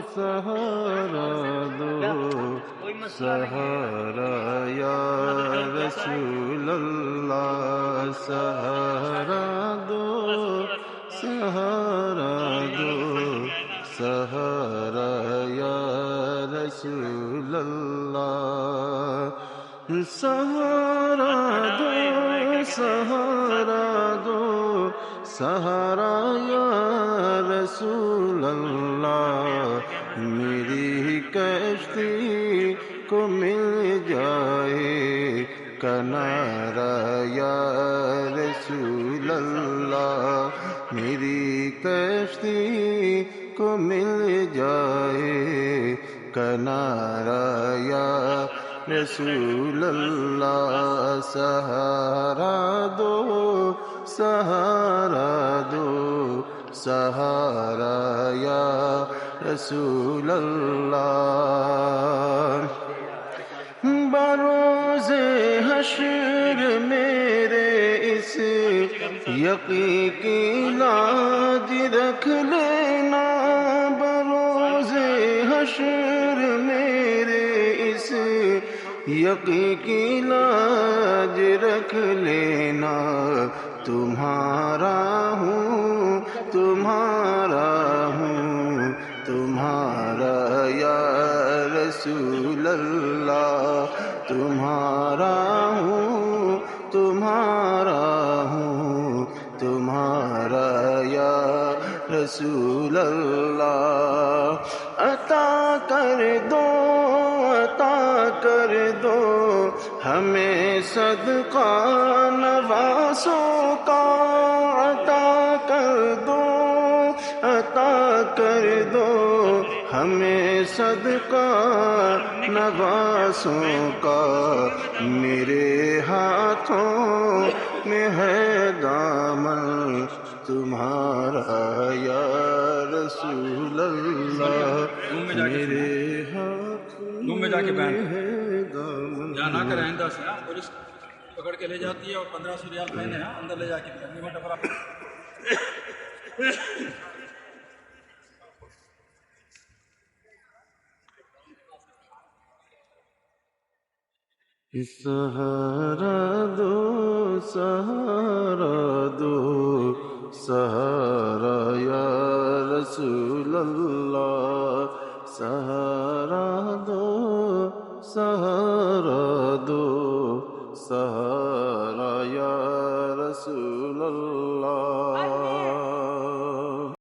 سہارا دو سہارا یا رسول اللہ، سہارا دو سہارا دو سہارا یا رسول اللہ، سہارا دو سہارا دو سہارا یا رسول اللہ، میری کشتی کو مل جائے کنارہ یا رسول اللہ، میری کشتی کو مل جائے کنارہ یا رسول اللہ، سہارا دو سہارا دو سہارا یا رسول اللہ، بروز حشر میرے اس یقین کی لاج رکھ لینا، بروز حشر میرے اس یقین کی لاج رکھ لینا، تمہارا ہوں تمہارا ہوں تمہارا یا رسول اللہ، تمہارا ہوں تمہارا ہوں تمہارا یا رسول اللہ، عطا کر دو ہمیں صدقہ نوازوں کا، عطا کر دو ہمیں صدقہ نوازوں کا، میرے ہاتھوں میں ہے دامن تمہارا یا رسول اللہ، میرے ہاتھوں میں جا کے میں بیان ہے دامن، یا نہ کریں آئندہ سے پولیس پکڑ کے لے جاتی ہے اور 1500 ریال مہینے اندر لے جا کے اگلی گھنٹہ پر سہارا دو سہارا دو سہارا یا رسول اللہ، سہارا دو سہارا